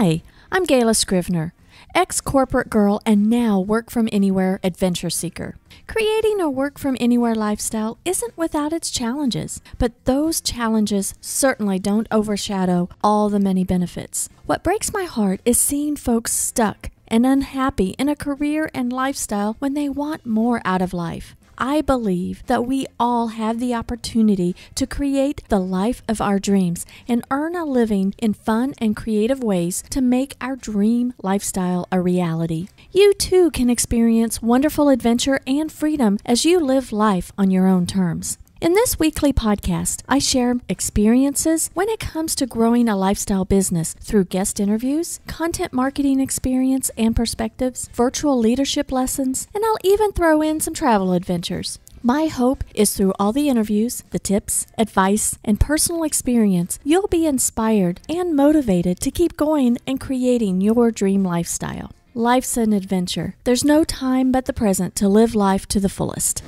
Hi, I'm Gayla Scrivener, ex-corporate girl and now work-from-anywhere adventure seeker. Creating a work-from-anywhere lifestyle isn't without its challenges, but those challenges certainly don't overshadow all the many benefits. What breaks my heart is seeing folks stuck and unhappy in a career and lifestyle when they want more out of life. I believe that we all have the opportunity to create the life of our dreams and earn a living in fun and creative ways to make our dream lifestyle a reality. You too can experience wonderful adventure and freedom as you live life on your own terms. In this weekly podcast, I share experiences when it comes to growing a lifestyle business through guest interviews, content marketing experience and perspectives, virtual leadership lessons, and I'll even throw in some travel adventures. My hope is through all the interviews, the tips, advice, and personal experience, you'll be inspired and motivated to keep going and creating your dream lifestyle. Life's an adventure. There's no time but the present to live life to the fullest.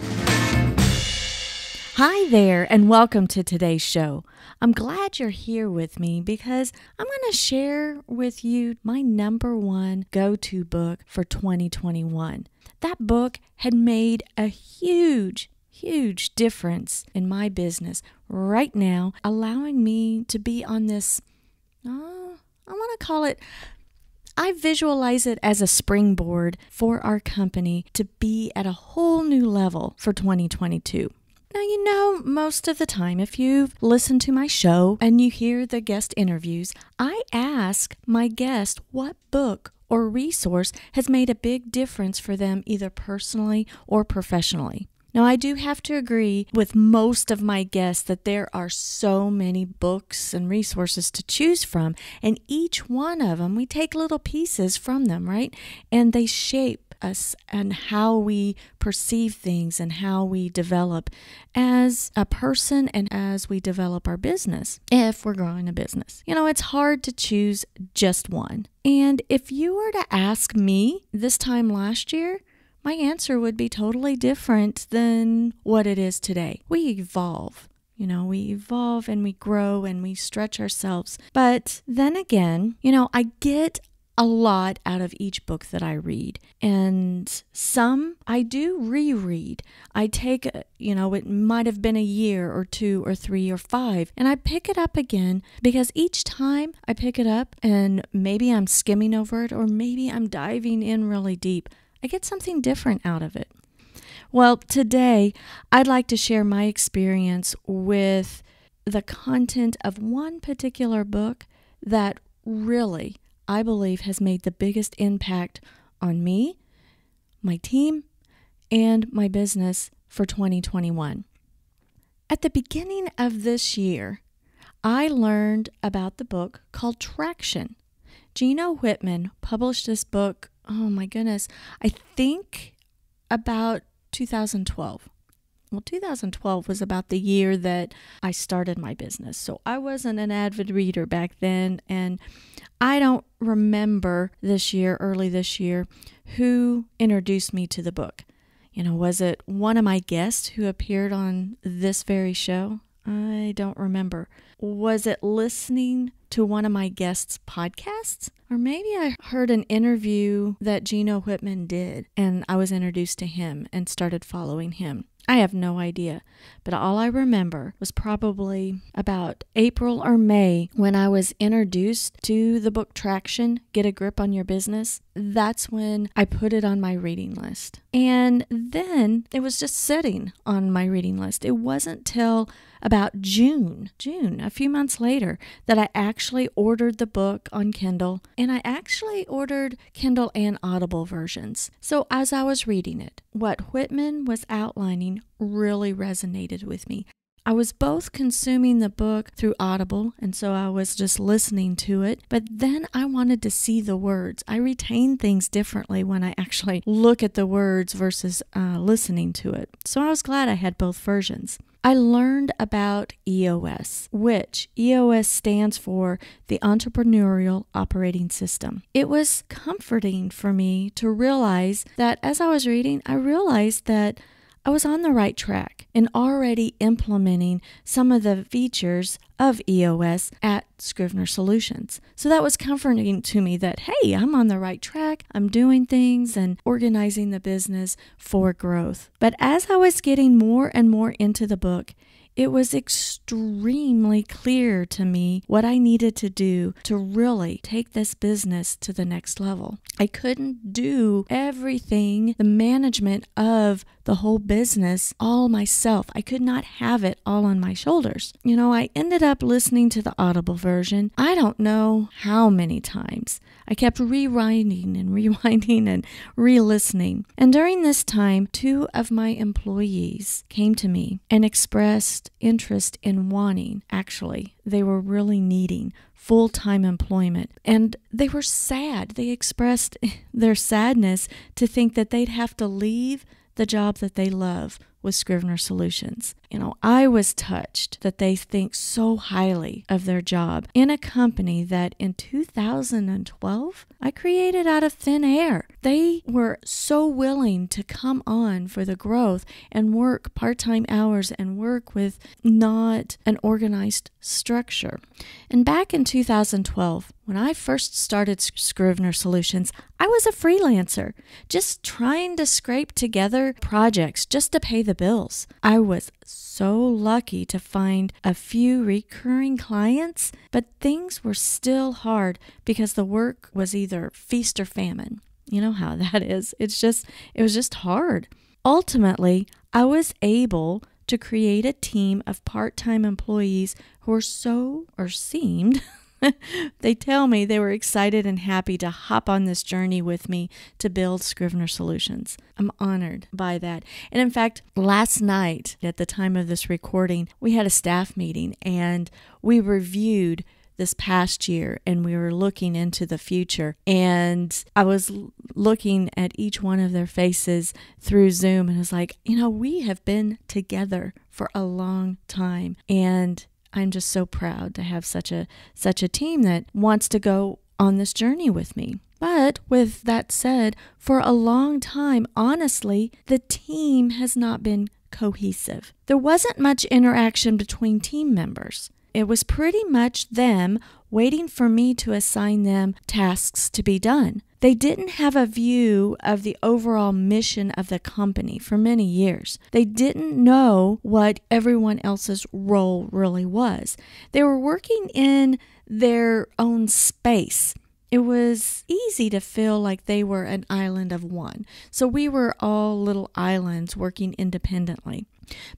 Hi there, and welcome to today's show. I'm glad you're here with me because I'm going to share with you my number one go-to book for 2021. That book had made a huge difference in my business right now, allowing me to be on this, I want to call it, I visualize it as a springboard for our company to be at a whole new level for 2022. Now, you know, most of the time, if you've listened to my show and you hear the guest interviews, I ask my guest what book or resource has made a big difference for them either personally or professionally. Now, I do have to agree with most of my guests that there are so many books and resources to choose from, and each one of them, we take little pieces from them, right? And they shape us and how we perceive things and how we develop as a person and as we develop our business if we're growing a business. You know, it's hard to choose just one. And if you were to ask me this time last year, my answer would be totally different than what it is today. We evolve. You know, we evolve and we grow and we stretch ourselves. But then again, you know, I get a lot out of each book that I read. And some I do reread. I take, it might have been a year or 2 or 3 or 5, and I pick it up again because each time I pick it up and maybe I'm skimming over it or maybe I'm diving in really deep, I get something different out of it. Well, today I'd like to share my experience with the content of one particular book that really, I believe, has made the biggest impact on me, my team, and my business for 2021. At the beginning of this year, I learned about the book called Traction. Gino Wickman published this book, oh my goodness, I think about 2012. Well, 2012 was about the year that I started my business. So I wasn't an avid reader back then, and I don't remember early this year, who introduced me to the book. You know, was it one of my guests who appeared on this very show? I don't remember. Was it listening to one of my guests' podcasts? Or maybe I heard an interview that Gino Wickman did, and I was introduced to him and started following him. I have no idea, but all I remember was probably about April or May when I was introduced to the book Traction, Get a Grip on Your Business. That's when I put it on my reading list. And then it was just sitting on my reading list. It wasn't till about June, a few months later, that I actually ordered the book on Kindle, and I actually ordered Kindle and Audible versions. So as I was reading it, what Wickman was outlining really resonated with me. I was both consuming the book through Audible, and so I was just listening to it, but then I wanted to see the words. I retain things differently when I actually look at the words versus listening to it. So I was glad I had both versions. I learned about EOS, which EOS stands for the Entrepreneurial Operating System. It was comforting for me to realize that as I was reading, I realized that I was on the right track and already implementing some of the features of EOS at Scrivener Solutions. So that was comforting to me that, hey, I'm on the right track. I'm doing things and organizing the business for growth. But as I was getting more and more into the book, it was extremely clear to me what I needed to do to really take this business to the next level. I couldn't do everything, the management of the whole business, all myself. I could not have it all on my shoulders. I ended up listening to the Audible version. I don't know how many times. I kept rewinding and re-listening. And during this time, 2 of my employees came to me and expressed interest in wanting, actually, they were really needing full-time employment. And they were sad. They expressed their sadness to think that they'd have to leave the job that they love with Scrivener Solutions. I was touched that they think so highly of their job in a company that in 2012, I created out of thin air. They were so willing to come on for the growth and work part-time hours and work with not an organized structure. And back in 2012, when I first started Scrivener Solutions, I was a freelancer, just trying to scrape together projects just to pay the bills. I was so lucky to find a few recurring clients, but things were still hard because the work was either feast or famine. You know how that is. It was just hard. Ultimately, I was able to create a team of part-time employees who were seemed they tell me they were excited and happy to hop on this journey with me to build Scrivener Solutions. I'm honored by that. And in fact, last night at the time of this recording, we had a staff meeting and we reviewed this past year and we were looking into the future. And I was looking at each one of their faces through Zoom and I was like, we have been together for a long time. And I'm just so proud to have such a team that wants to go on this journey with me. But with that said, for a long time, honestly, the team has not been cohesive. There wasn't much interaction between team members. It was pretty much them waiting for me to assign them tasks to be done. They didn't have a view of the overall mission of the company for many years. They didn't know what everyone else's role really was. They were working in their own space. It was easy to feel like they were an island of one. So we were all little islands working independently.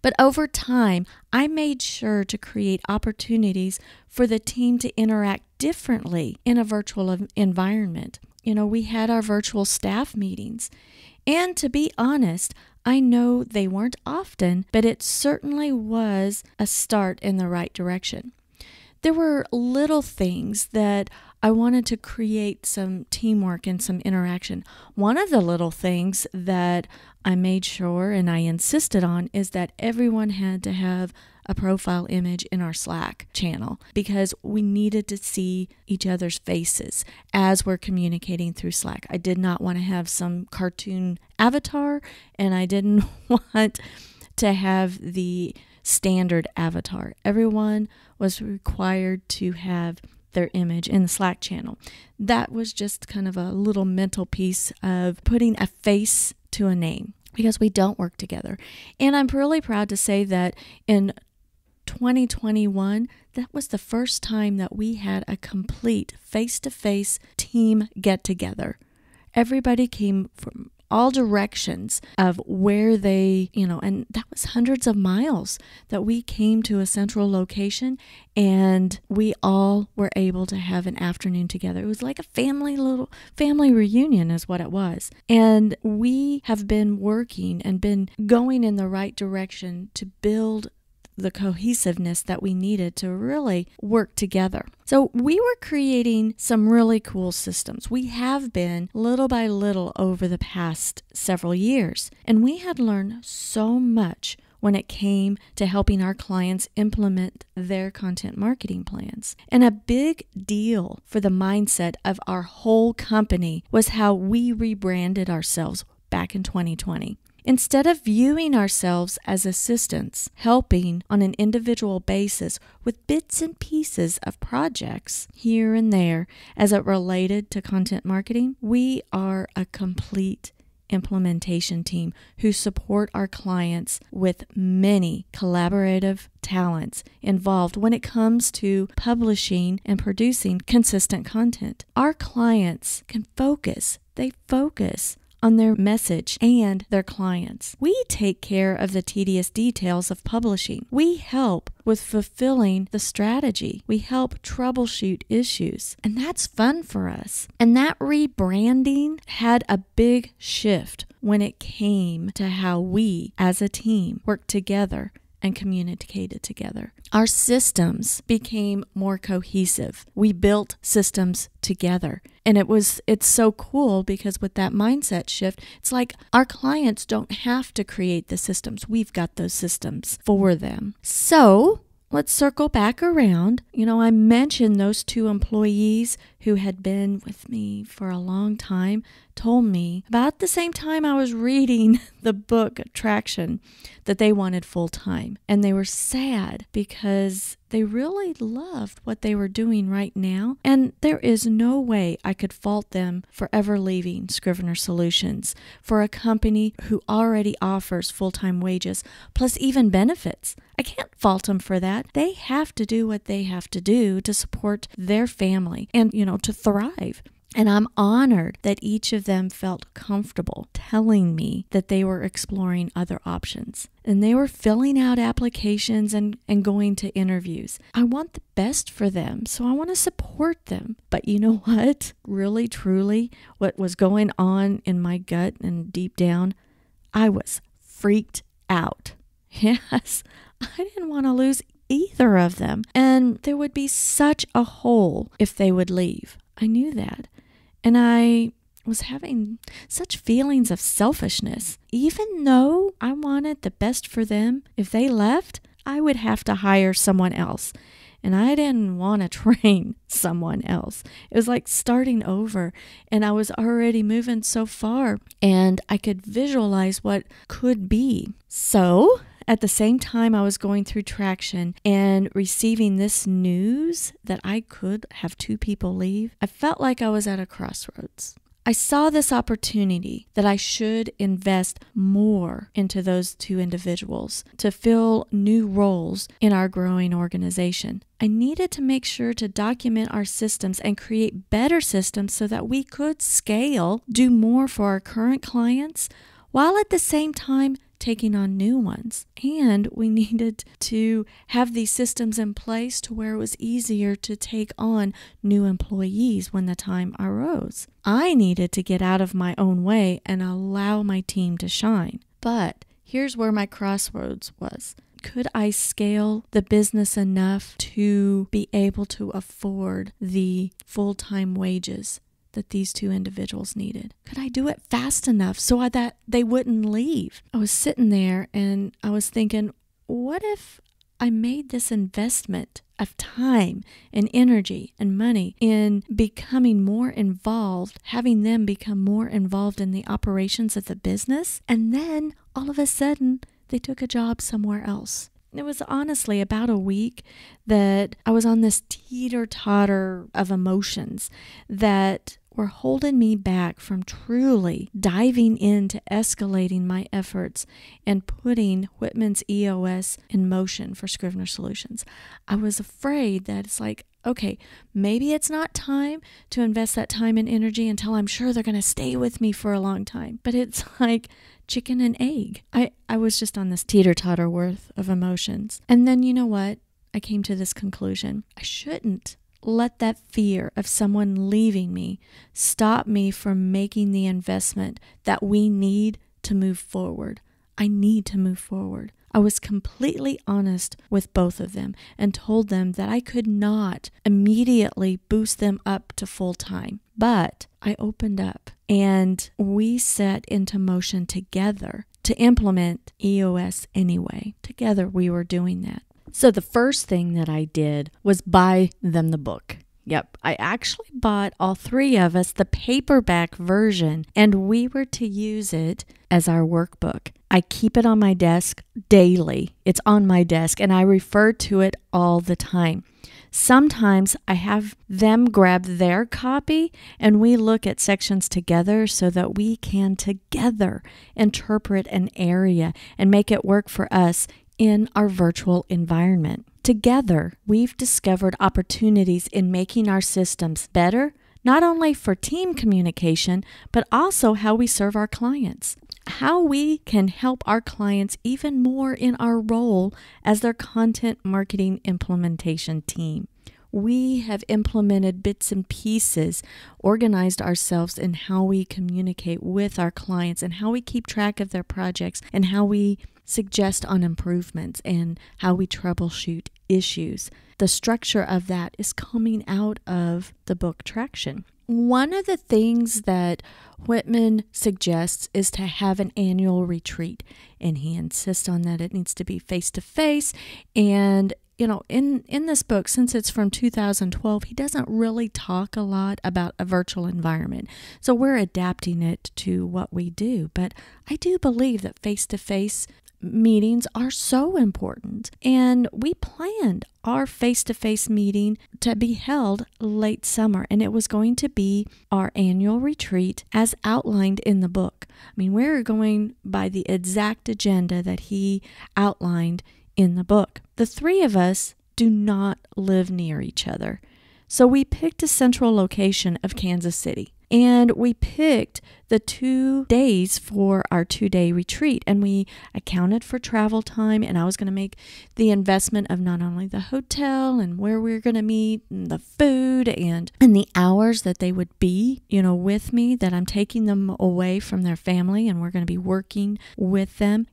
But over time, I made sure to create opportunities for the team to interact differently in a virtual environment. We had our virtual staff meetings. And to be honest, I know they weren't often, but it certainly was a start in the right direction. There were little things that I wanted to create some teamwork and some interaction. One of the little things that I made sure and I insisted on is that everyone had to have a profile image in our Slack channel because we needed to see each other's faces as we're communicating through Slack. I did not want to have some cartoon avatar and I didn't want to have the standard avatar. Everyone was required to have their image in the Slack channel. That was just kind of a little mental piece of putting a face to a name because we don't work together. And I'm really proud to say that in 2021, that was the first time that we had a complete face-to-face team get-together. Everybody came from all directions of where they, and that was hundreds of miles that we came to a central location and we all were able to have an afternoon together. It was like a little family reunion is what it was. And we have been working and been going in the right direction to build the cohesiveness that we needed to really work together. So we were creating some really cool systems. We have been little by little over the past several years, and we had learned so much when it came to helping our clients implement their content marketing plans. And a big deal for the mindset of our whole company was how we rebranded ourselves back in 2020. Instead of viewing ourselves as assistants, helping on an individual basis with bits and pieces of projects here and there as it related to content marketing, we are a complete implementation team who support our clients with many collaborative talents involved when it comes to publishing and producing consistent content. Our clients can focus. They focus on their message and their clients. We take care of the tedious details of publishing. We help with fulfilling the strategy. We help troubleshoot issues, and that's fun for us. And that rebranding had a big shift when it came to how we as a team work together and communicated together. Our systems became more cohesive. We built systems together. And it's so cool because with that mindset shift, it's like our clients don't have to create the systems. We've got those systems for them. So let's circle back around. I mentioned those 2 employees who had been with me for a long time told me about the same time I was reading the book Traction that they wanted full time. And they were sad because they really loved what they were doing right now. And there is no way I could fault them for ever leaving Scrivener Solutions for a company who already offers full-time wages plus even benefits. I can't fault them for that. They have to do what they have to do to support their family and, to thrive. And I'm honored that each of them felt comfortable telling me that they were exploring other options. And they were filling out applications and going to interviews. I want the best for them, so I want to support them. But you know what? Really, truly, what was going on in my gut and deep down, I was freaked out. Yes, I didn't want to lose either of them. And there would be such a hole if they would leave. I knew that. And I was having such feelings of selfishness. Even though I wanted the best for them, if they left, I would have to hire someone else. And I didn't want to train someone else. It was like starting over. And I was already moving so far. And I could visualize what could be. So at the same time I was going through Traction and receiving this news that I could have 2 people leave, I felt like I was at a crossroads. I saw this opportunity that I should invest more into those 2 individuals to fill new roles in our growing organization. I needed to make sure to document our systems and create better systems so that we could scale, do more for our current clients, while at the same time taking on new ones. And we needed to have these systems in place to where it was easier to take on new employees when the time arose. I needed to get out of my own way and allow my team to shine. But here's where my crossroads was. Could I scale the business enough to be able to afford the full-time wages that these 2 individuals needed? Could I do it fast enough so that they wouldn't leave? I was sitting there and I was thinking, what if I made this investment of time and energy and money in becoming more involved, having them become more involved in the operations of the business, and then all of a sudden they took a job somewhere else? It was honestly about a week that I was on this teeter-totter of emotions that were holding me back from truly diving into escalating my efforts and putting Wickman's EOS in motion for Scrivener Solutions. I was afraid that it's like, okay, maybe it's not time to invest that time and energy until I'm sure they're going to stay with me for a long time. But it's like chicken and egg. I was just on this teeter-totter worth of emotions. And then you know what? I came to this conclusion. I shouldn't let that fear of someone leaving me stop me from making the investment that we need to move forward. I need to move forward. I was completely honest with both of them and told them that I could not immediately boost them up to full time. But I opened up and we set into motion together to implement EOS anyway. Together we were doing that. So the first thing that I did was buy them the book. Yep, I actually bought, all three of us, the paperback version, and we were to use it as our workbook. I keep it on my desk daily. It's on my desk, and I refer to it all the time. Sometimes I have them grab their copy and we look at sections together so that we can together interpret an area and make it work for us in our virtual environment. Together, we've discovered opportunities in making our systems better, not only for team communication, but also how we serve our clients. How we can help our clients even more in our role as their content marketing implementation team. We have implemented bits and pieces, organized ourselves in how we communicate with our clients and how we keep track of their projects and how we suggest on improvements and how we troubleshoot issues. The structure of that is coming out of the book Traction. One of the things that Wickman suggests is to have an annual retreat, and he insists on that it needs to be face-to-face. And in this book, since it's from 2012, he doesn't really talk a lot about a virtual environment. So we're adapting it to what we do. But I do believe that face-to-face meetings are so important. And we planned our face-to-face meeting to be held late summer, and it was going to be our annual retreat as outlined in the book. I mean, we're going by the exact agenda that he outlined in the book. The three of us do not live near each other. So we picked a central location of Kansas City. And we picked the 2 days for our 2-day retreat, and we accounted for travel time, and I was going to make the investment of not only the hotel and where we were going to meet and the food and the hours that they would be, with me, that I'm taking them away from their family and we're going to be working with them.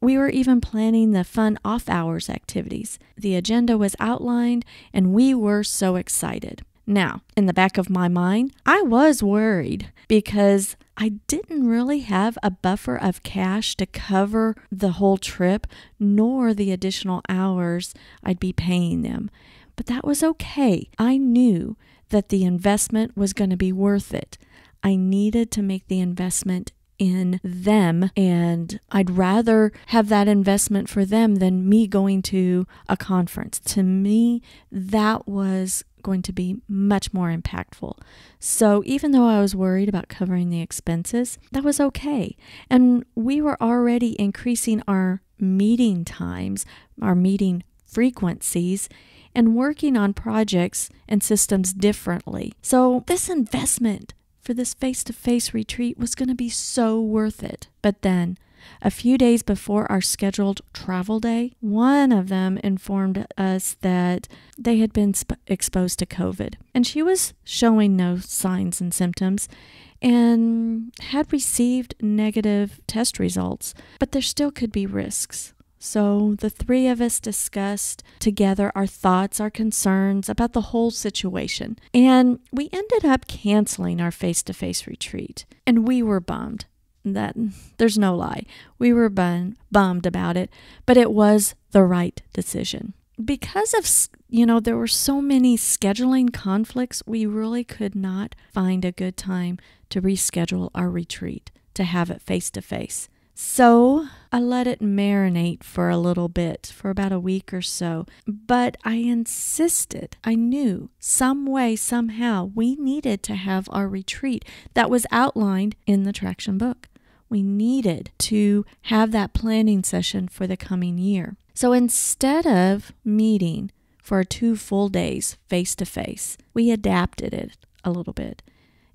We were even planning the fun off hours activities. The agenda was outlined and we were so excited. Now, in the back of my mind, I was worried because I didn't really have a buffer of cash to cover the whole trip, nor the additional hours I'd be paying them. But that was okay. I knew that the investment was going to be worth it. I needed to make the investment in them, and I'd rather have that investment for them than me going to a conference. To me, that was going to be much more impactful. So even though I was worried about covering the expenses, that was okay. And we were already increasing our meeting times, our meeting frequencies, and working on projects and systems differently. So this investment for this face-to-face retreat was going to be so worth it. But then, a few days before our scheduled travel day, one of them informed us that they had been exposed to COVID. And she was showing no signs and symptoms and had received negative test results, but there still could be risks. So the three of us discussed together our thoughts, our concerns about the whole situation. And we ended up canceling our face-to-face retreat. And we were bummed. There's no lie. We were bummed about it, but it was the right decision. Because of, there were so many scheduling conflicts, we really could not find a good time to reschedule our retreat to have it face-to-face. So I let it marinate for a little bit, for about a week or so. But I insisted, I knew some way, somehow, we needed to have our retreat that was outlined in the Traction book. We needed to have that planning session for the coming year. So instead of meeting for 2 full days face-to-face, we adapted it a little bit.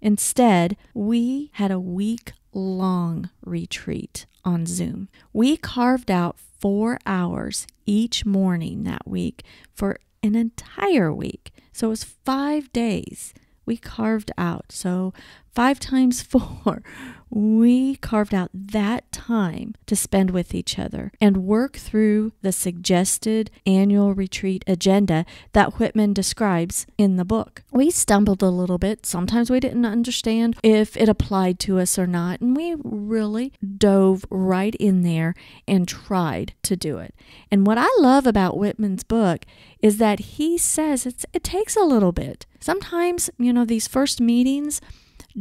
Instead, we had a week-long retreat on Zoom. We carved out 4 hours each morning that week for an entire week. So it was 5 days we carved out. So 5 times 4. We carved out that time to spend with each other and work through the suggested annual retreat agenda that Wickman describes in the book. We stumbled a little bit. Sometimes we didn't understand if it applied to us or not, and we really dove right in there and tried to do it. And what I love about Wickman's book is that he says it takes a little bit. Sometimes, these first meetings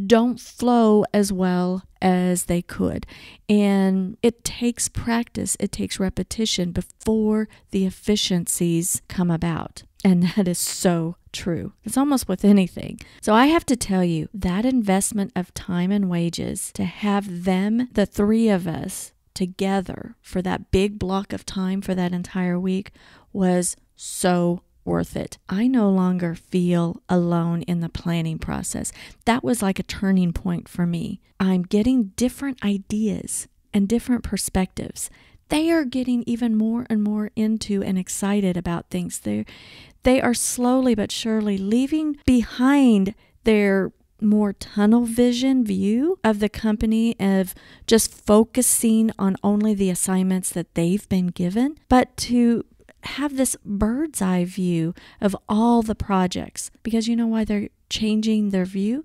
don't flow as well as they could. And it takes practice, it takes repetition before the efficiencies come about. And that is so true. It's almost with anything. So I have to tell you, that investment of time and wages to have them, the 3 of us, together for that big block of time for that entire week was so worth it. I no longer feel alone in the planning process. That was like a turning point for me. I'm getting different ideas and different perspectives. They are getting even more and more into and excited about things. They are slowly but surely leaving behind their more tunnel vision view of the company, of just focusing on only the assignments that they've been given, but to have this bird's eye view of all the projects. Because you know why they're changing their view?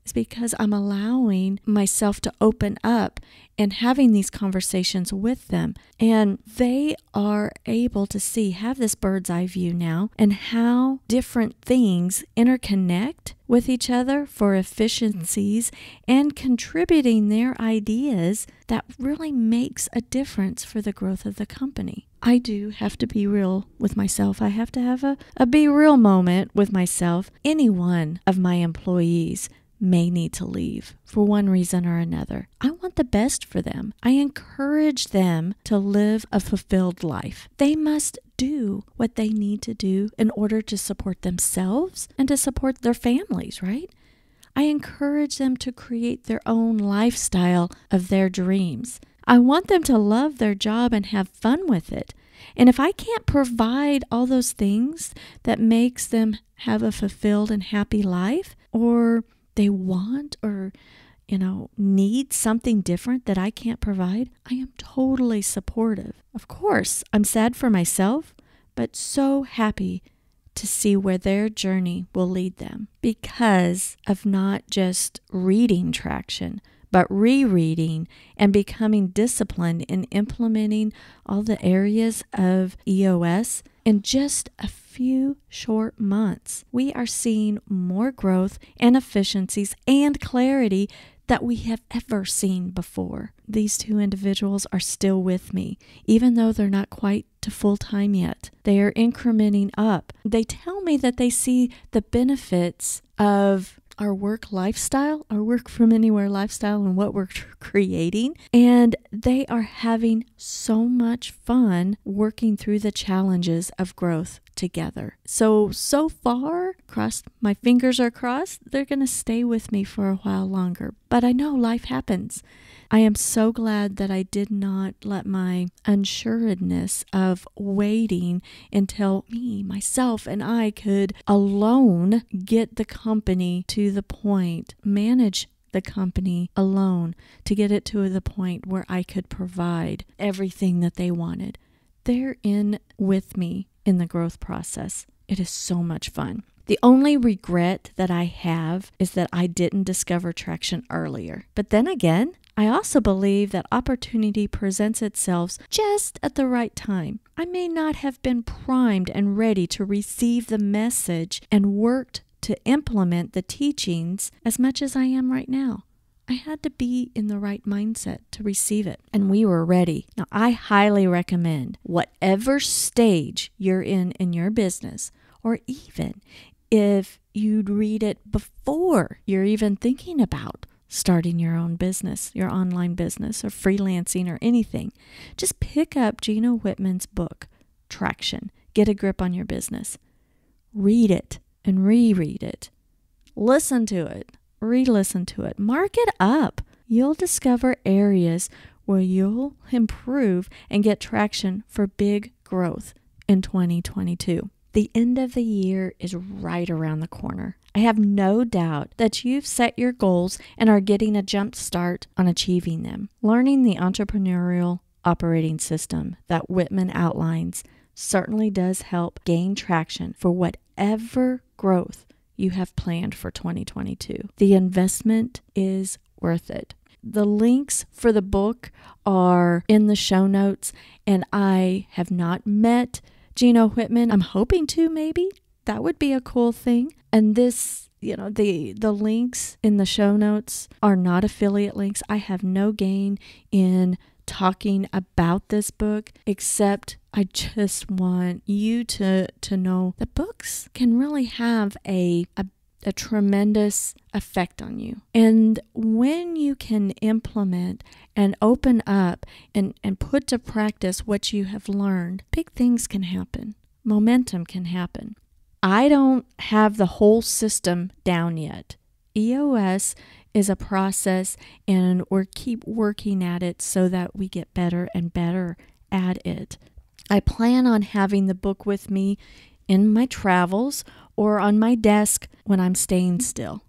It's because I'm allowing myself to open up and having these conversations with them. And they are able to have this bird's eye view now, and how different things interconnect with each other for efficiencies and contributing their ideas that really makes a difference for the growth of the company. I do have to be real with myself. I have to have a be real moment with myself. Any one of my employees may need to leave for one reason or another. I want the best for them. I encourage them to live a fulfilled life. They must do what they need to do in order to support themselves and to support their families, right? I encourage them to create their own lifestyle of their dreams. I want them to love their job and have fun with it. And if I can't provide all those things that makes them have a fulfilled and happy life, or they want or need something different that I can't provide, I am totally supportive. Of course, I'm sad for myself, but so happy to see where their journey will lead them, because of not just reading traction, but rereading and becoming disciplined in implementing all the areas of EOS. In just a few short months, we are seeing more growth and efficiencies and clarity that we have ever seen before. These 2 individuals are still with me, even though they're not quite to full time yet. They are incrementing up. They tell me that they see the benefits of our work lifestyle, our work from anywhere lifestyle, and what we're creating. And they are having so much fun working through the challenges of growth together. So far, my fingers are crossed, they're going to stay with me for a while longer. But I know life happens. I am so glad that I did not let my unsuredness of waiting until myself, and I could alone get the company to the point, manage the company alone, to get it to the point where I could provide everything that they wanted. They're in with me in the growth process. It is so much fun. The only regret that I have is that I didn't discover traction earlier. But then again, I also believe that opportunity presents itself just at the right time. I may not have been primed and ready to receive the message and worked to implement the teachings as much as I am right now. I had to be in the right mindset to receive it, and we were ready. Now, I highly recommend whatever stage you're in your business, or even if you'd read it before you're even thinking about starting your own business, your online business, or freelancing or anything, just pick up Gino Wickman's book, Traction. Get a grip on your business. Read it and reread it. Listen to it. Re-listen to it. Mark it up. You'll discover areas where you'll improve and get traction for big growth in 2022. The end of the year is right around the corner. I have no doubt that you've set your goals and are getting a jump start on achieving them. Learning the Entrepreneurial Operating System that Wickman outlines certainly does help gain traction for whatever growth you have planned for 2022. The investment is worth it. The links for the book are in the show notes, and I have not met Gino Wickman. I'm hoping to, maybe. That would be a cool thing. And this, the links in the show notes are not affiliate links. I have no gain in talking about this book, except I just want you to know that books can really have a tremendous effect on you. And when you can implement and open up and put to practice what you have learned, big things can happen. Momentum can happen. I don't have the whole system down yet. EOS is a process, and we keep working at it so that we get better and better at it. I plan on having the book with me in my travels or on my desk when I'm staying still.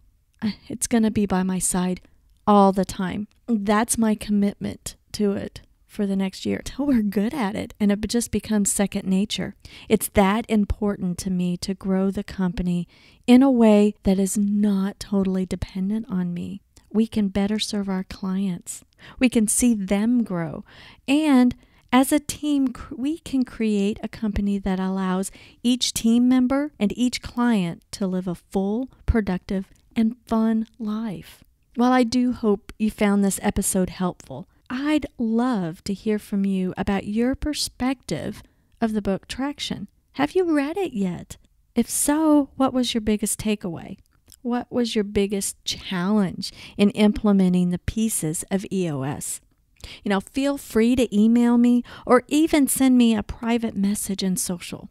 It's going to be by my side all the time. That's my commitment to it for the next year till we're good at it and it just becomes second nature. It's that important to me to grow the company in a way that is not totally dependent on me. We can better serve our clients. We can see them grow. And as a team, we can create a company that allows each team member and each client to live a full, productive, and fun life. While I do hope you found this episode helpful, I'd love to hear from you about your perspective of the book Traction. Have you read it yet? If so, what was your biggest takeaway? What was your biggest challenge in implementing the pieces of EOS? Feel free to email me or even send me a private message in social.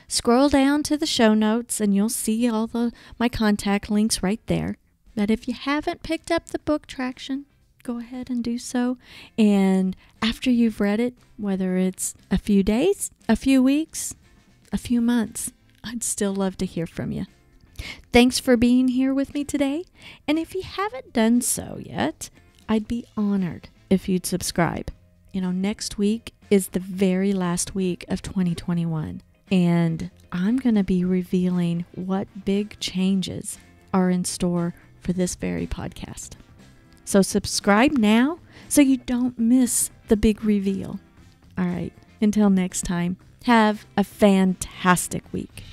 Scroll down to the show notes and you'll see all my contact links right there. But if you haven't picked up the book Traction, go ahead and do so. And after you've read it, whether it's a few days, a few weeks, a few months, I'd still love to hear from you. Thanks for being here with me today. And if you haven't done so yet, I'd be honored if you'd subscribe. Next week is the very last week of 2021, and I'm going to be revealing what big changes are in store for this very podcast. So subscribe now so you don't miss the big reveal. All right, until next time, have a fantastic week.